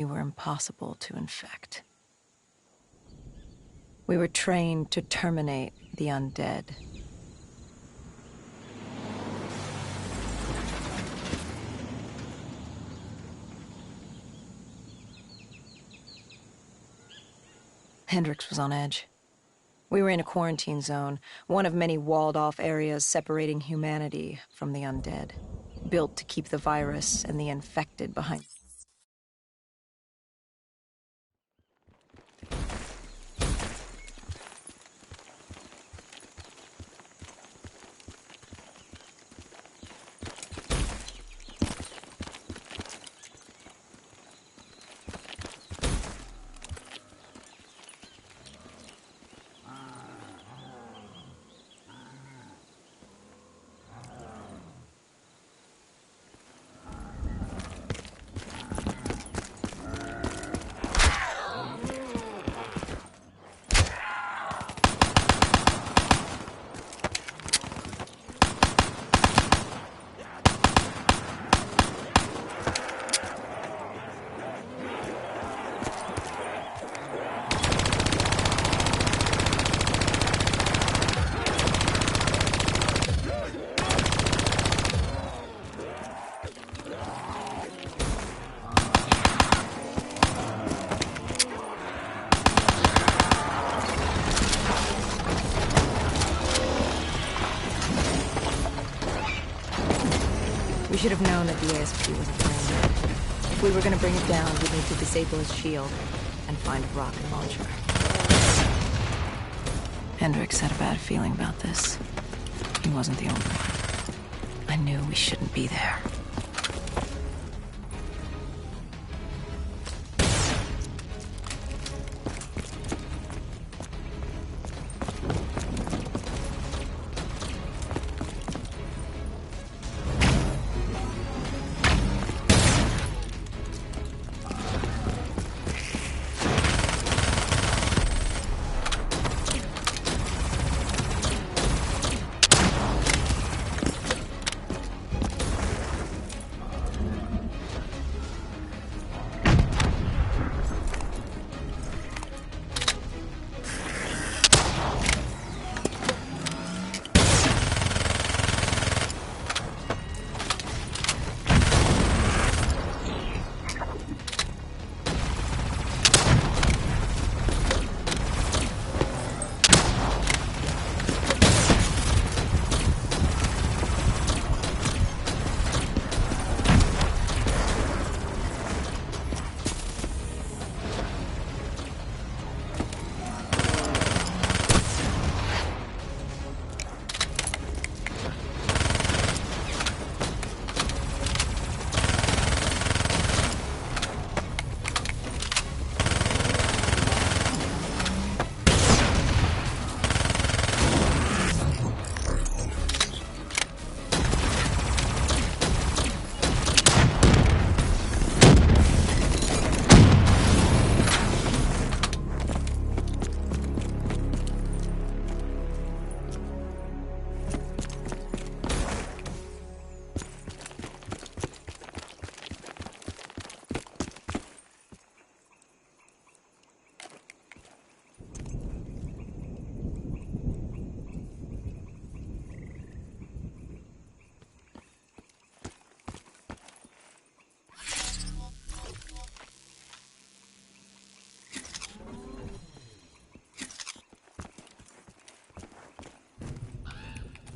We were impossible to infect. We were trained to terminate the undead. Hendricks was on edge. We were in a quarantine zone, one of many walled-off areas separating humanity from the undead, built to keep the virus and the infected behind. We should have known that the ASP wasn't brain. If we were going to bring it down, we'd need to disable his shield and find a rocket launcher. Hendricks had a bad feeling about this. He wasn't the only one. I knew we shouldn't be there.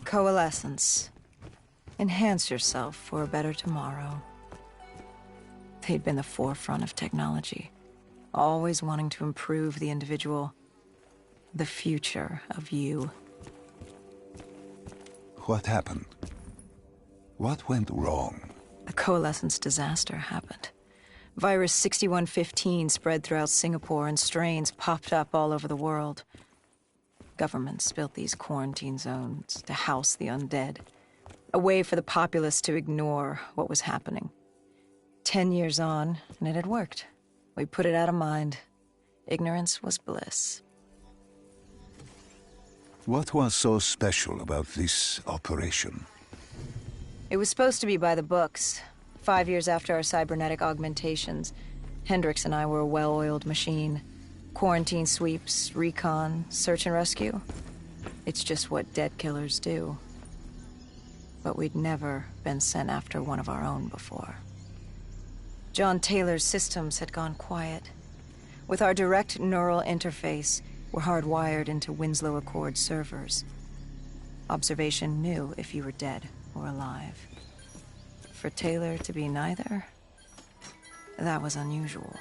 Coalescence. Enhance yourself for a better tomorrow. They'd been the forefront of technology, always wanting to improve the individual, the future of you. What happened? What went wrong? The Coalescence disaster happened. Virus 6115 spread throughout Singapore and strains popped up all over the world. Governments built these quarantine zones to house the undead, a way for the populace to ignore what was happening. 10 years on, and it had worked. We put it out of mind. Ignorance was bliss. What was so special about this operation? It was supposed to be by the books. 5 years after our cybernetic augmentations, Hendricks and I were a well-oiled machine. Quarantine sweeps, recon, search and rescue. It's just what dead killers do. But we'd never been sent after one of our own before. John Taylor's systems had gone quiet. With our direct neural interface, we're hardwired into Winslow Accord servers. Observation knew if you were dead or alive. For Taylor to be neither, that was unusual.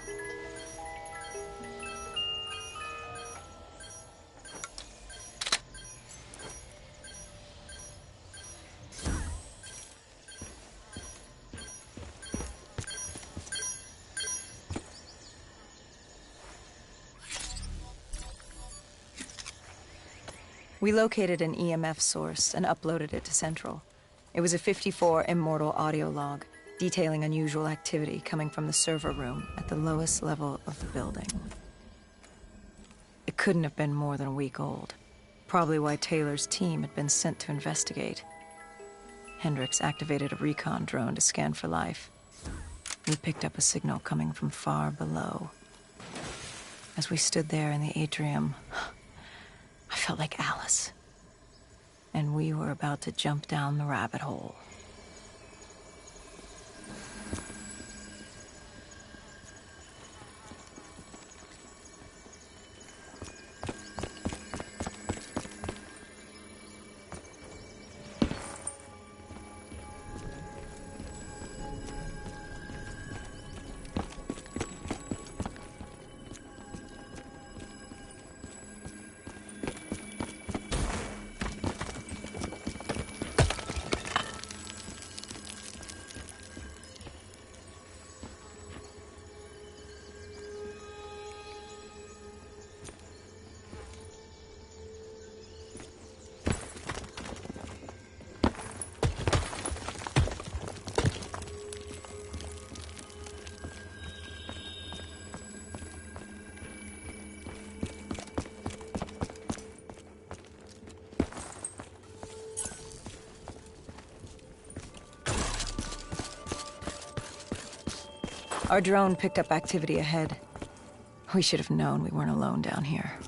We located an EMF source and uploaded it to Central. It was a 54 immortal audio log, detailing unusual activity coming from the server room at the lowest level of the building. It couldn't have been more than a week old, probably why Taylor's team had been sent to investigate. Hendricks activated a recon drone to scan for life. We picked up a signal coming from far below. As we stood there in the atrium, I felt like Alice. And we were about to jump down the rabbit hole. Our drone picked up activity ahead. We should have known we weren't alone down here.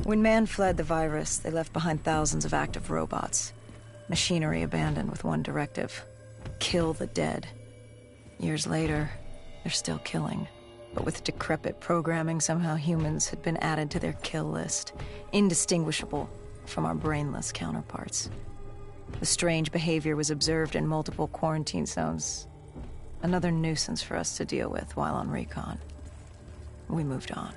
When man fled the virus, they left behind thousands of active robots. Machinery abandoned with one directive: kill the dead. Years later, they're still killing. But with decrepit programming, somehow humans had been added to their kill list, indistinguishable from our brainless counterparts. The strange behavior was observed in multiple quarantine zones. Another nuisance for us to deal with while on recon. We moved on.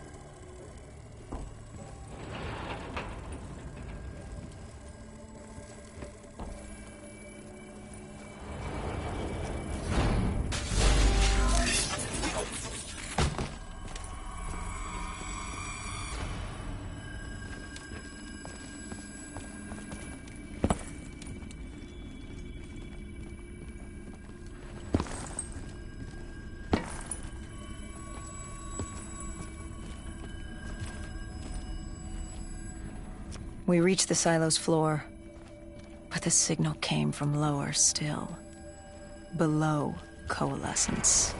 We reached the silo's floor, but the signal came from lower still, below coalescence.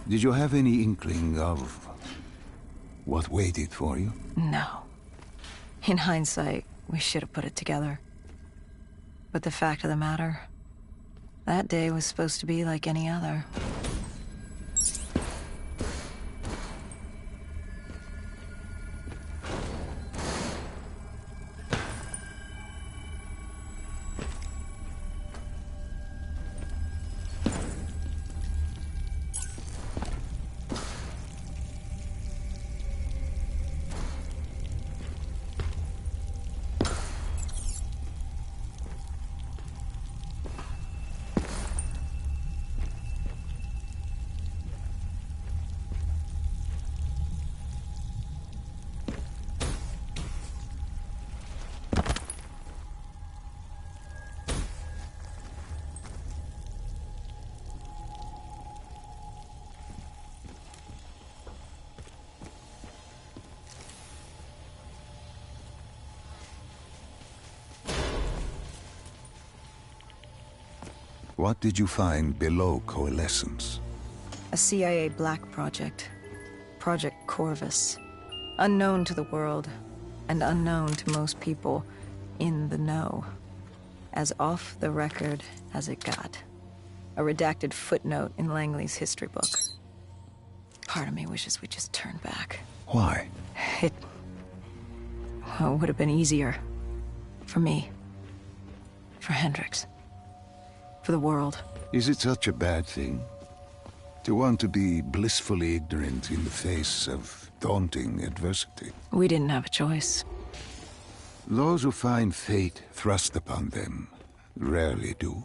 Did you have any inkling of what waited for you? No. In hindsight, we should have put it together. But the fact of the matter, that day was supposed to be like any other. What did you find below coalescence? A CIA black project. Project Corvus. Unknown to the world, and unknown to most people in the know. As off the record as it got. A redacted footnote in Langley's history book. Part of me wishes we just turned back. Why? It would have been easier. For me. For Hendricks. For the world. Is it such a bad thing? To want to be blissfully ignorant in the face of daunting adversity? We didn't have a choice. Those who find fate thrust upon them rarely do.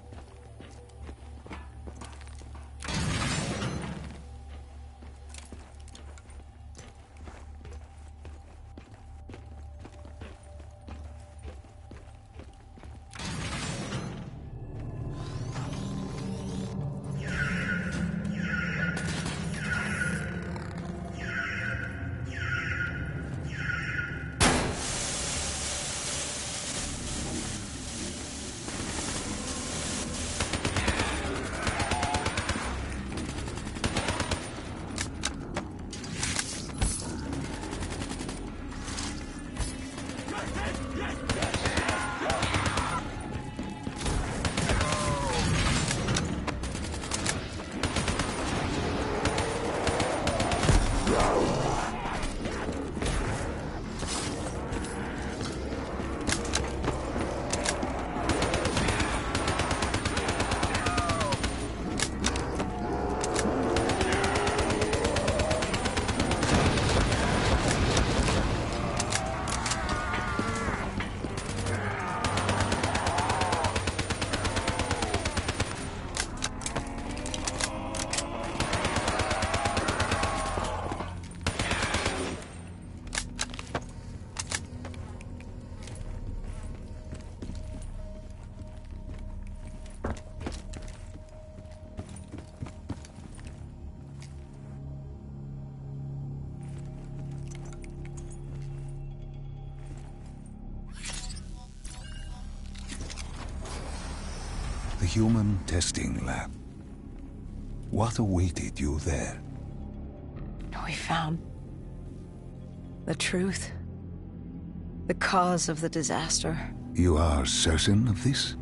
The human testing lab. What awaited you there? We found the truth. The cause of the disaster. You are certain of this?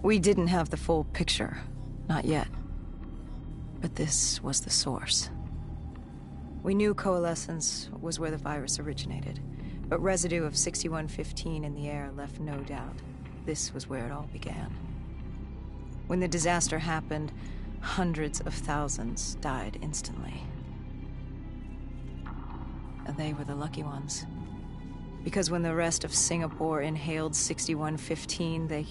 We didn't have the full picture. Not yet. But this was the source. We knew coalescence was where the virus originated, but residue of 6115 in the air left no doubt. This was where it all began. When the disaster happened, hundreds of thousands died instantly. And they were the lucky ones. Because when the rest of Singapore inhaled 6115, they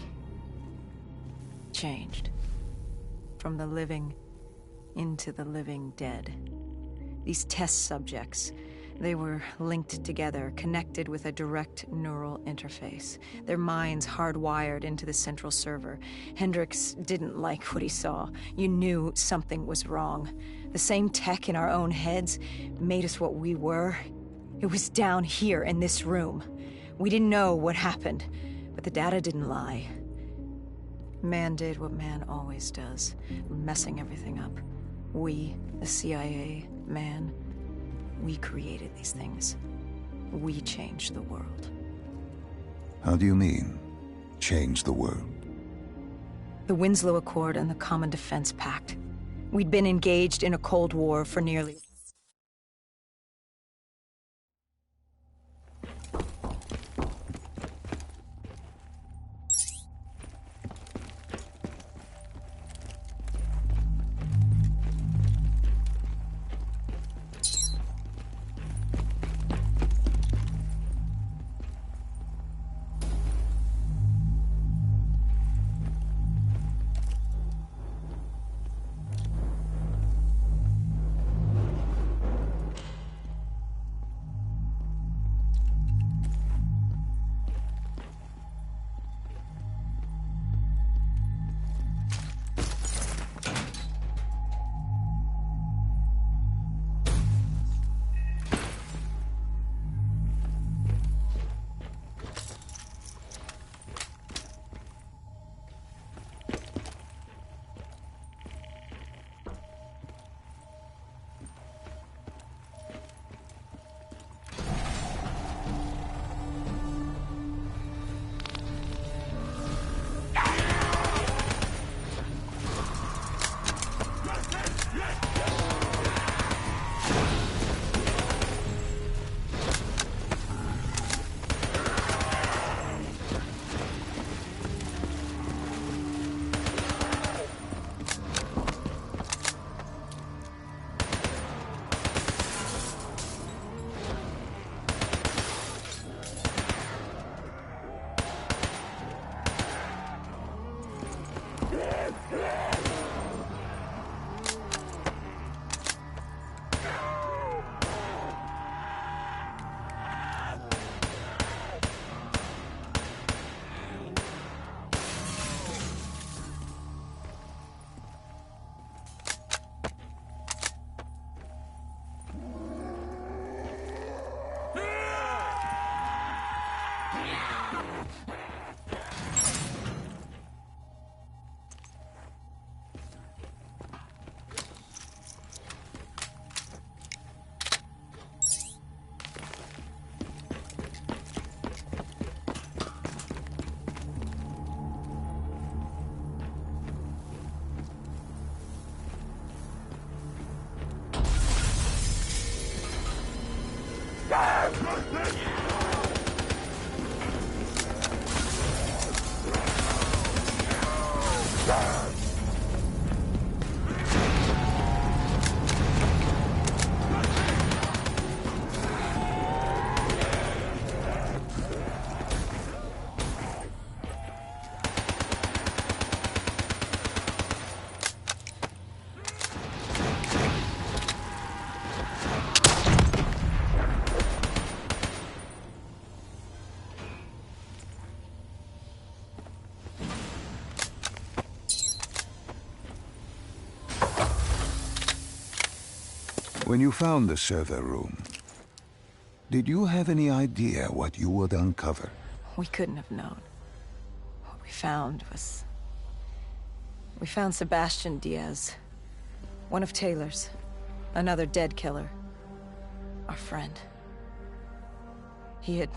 changed. From the living into the living dead. These test subjects, they were linked together, connected with a direct neural interface. Their minds hardwired into the central server. Hendricks didn't like what he saw. You knew something was wrong. The same tech in our own heads made us what we were. It was down here in this room. We didn't know what happened, but the data didn't lie. Man did what man always does, messing everything up. We, the CIA, man, we created these things. We changed the world. How do you mean, change the world? The Winslow Accord and the Common Defense Pact. We'd been engaged in a Cold War for nearly... When you found the server room, did you have any idea what you would uncover? We couldn't have known. What we found was... We found Sebastian Diaz. One of Taylor's. Another dead killer. Our friend. He'd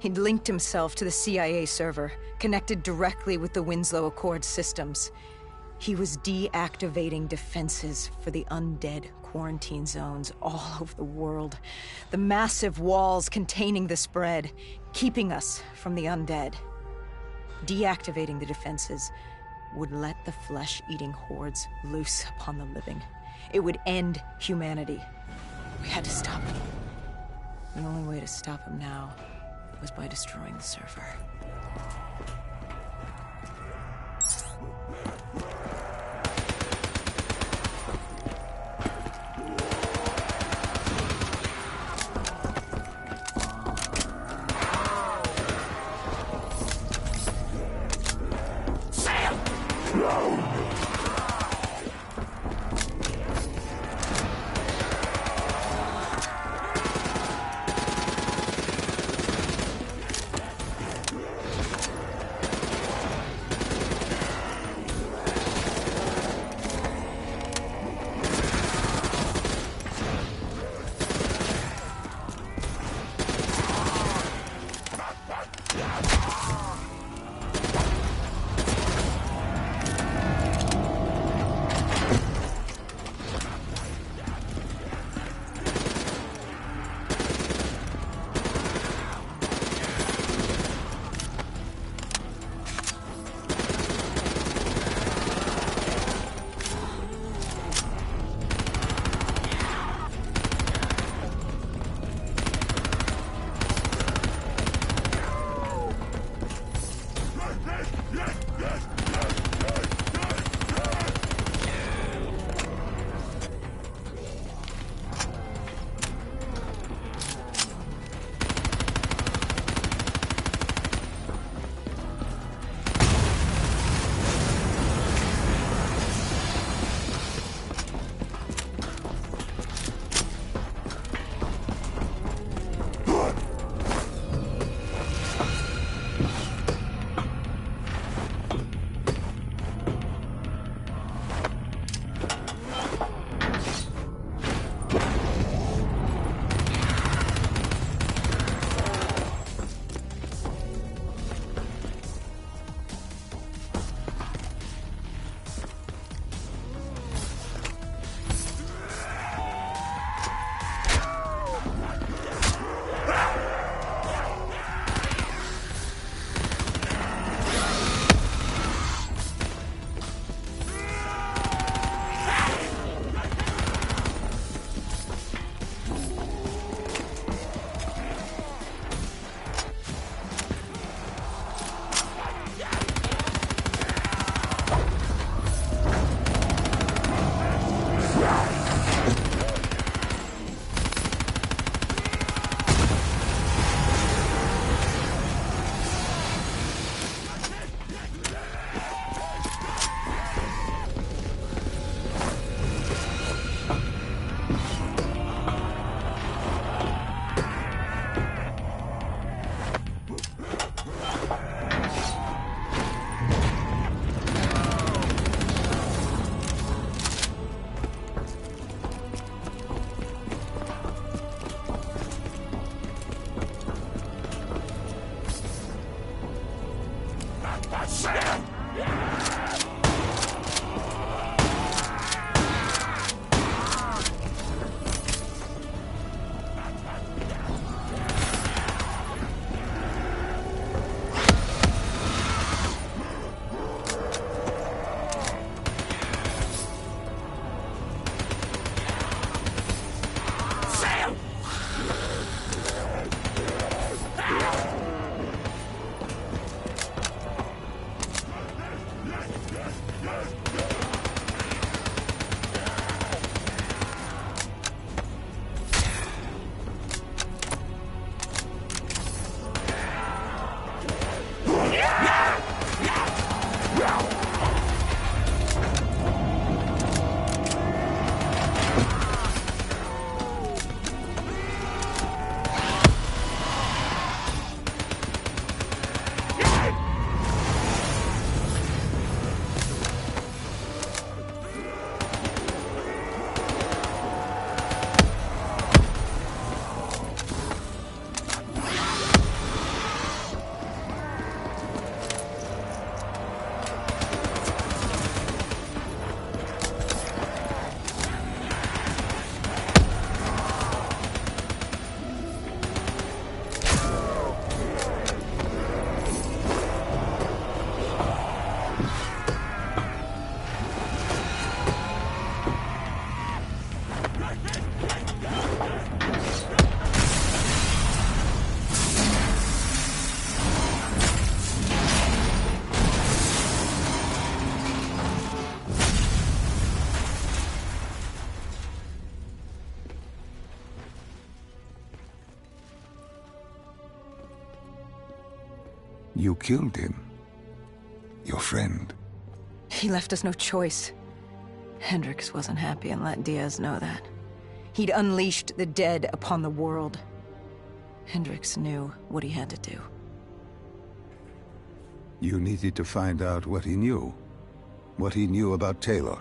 linked himself to the CIA server, connected directly with the Winslow Accord systems. He was deactivating defenses for the undead quarantine zones all over the world. The massive walls containing the spread, keeping us from the undead. Deactivating the defenses would let the flesh-eating hordes loose upon the living. It would end humanity. We had to stop him. The only way to stop him now was by destroying the server. You killed him. Your friend. He left us no choice. Hendricks wasn't happy and let Diaz know that. He'd unleashed the dead upon the world. Hendricks knew what he had to do. You needed to find out what he knew. What he knew about Taylor.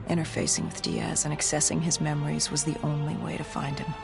Interfacing with Diaz and accessing his memories was the only way to find him.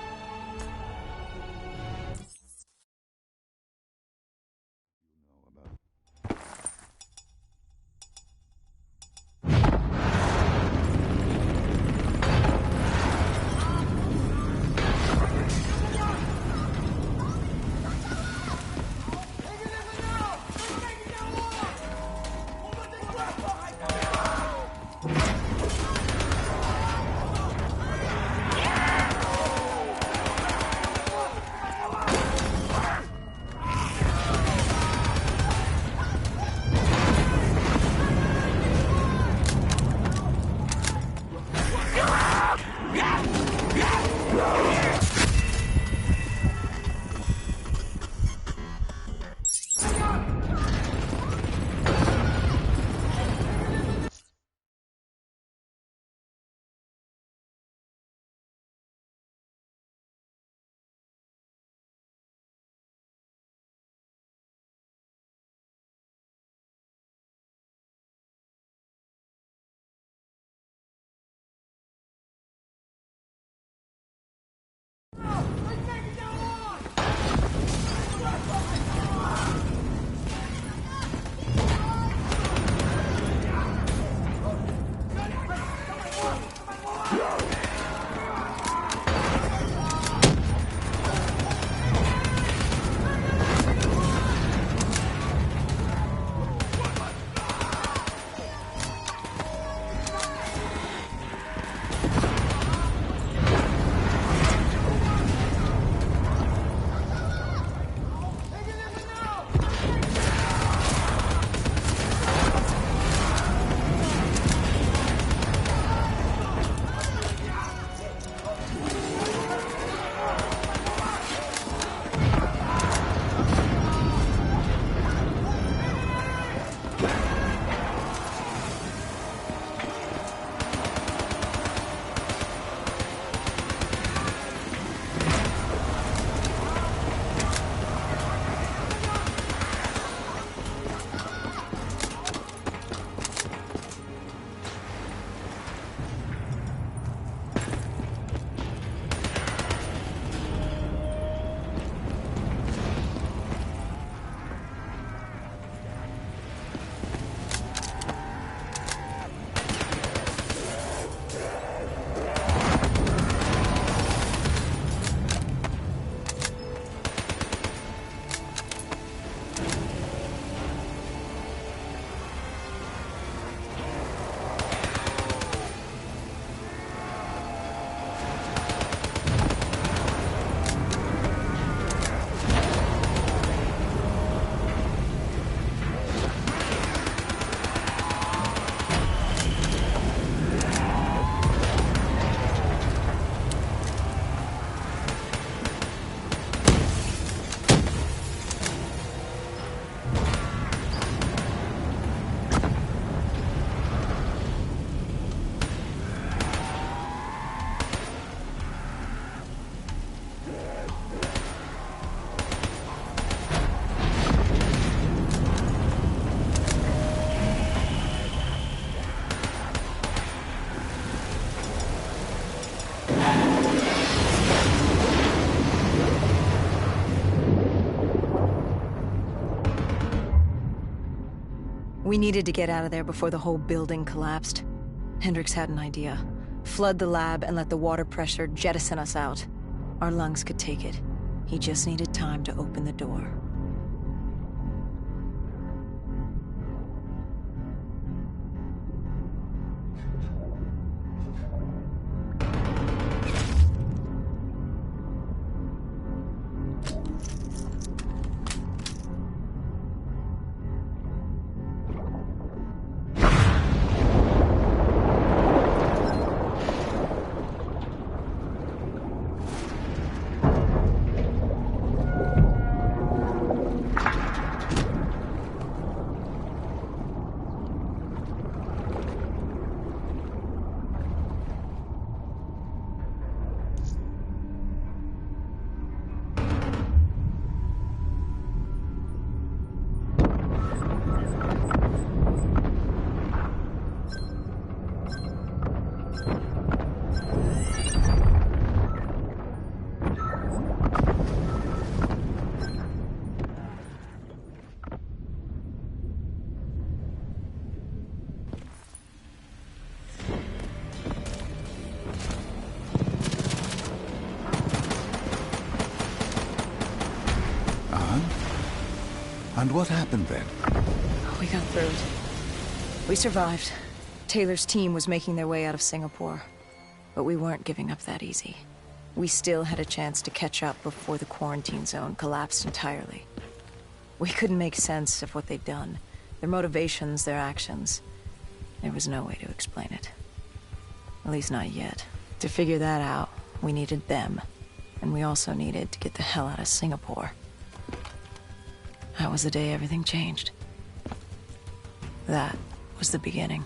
We needed to get out of there before the whole building collapsed. Hendricks had an idea. Flood the lab and let the water pressure jettison us out. Our lungs could take it. He just needed time to open the door. And what happened then? We got through it. We survived. Taylor's team was making their way out of Singapore. But we weren't giving up that easy. We still had a chance to catch up before the quarantine zone collapsed entirely. We couldn't make sense of what they'd done. Their motivations, their actions. There was no way to explain it. At least not yet. To figure that out, we needed them. And we also needed to get the hell out of Singapore. That was the day everything changed. That was the beginning.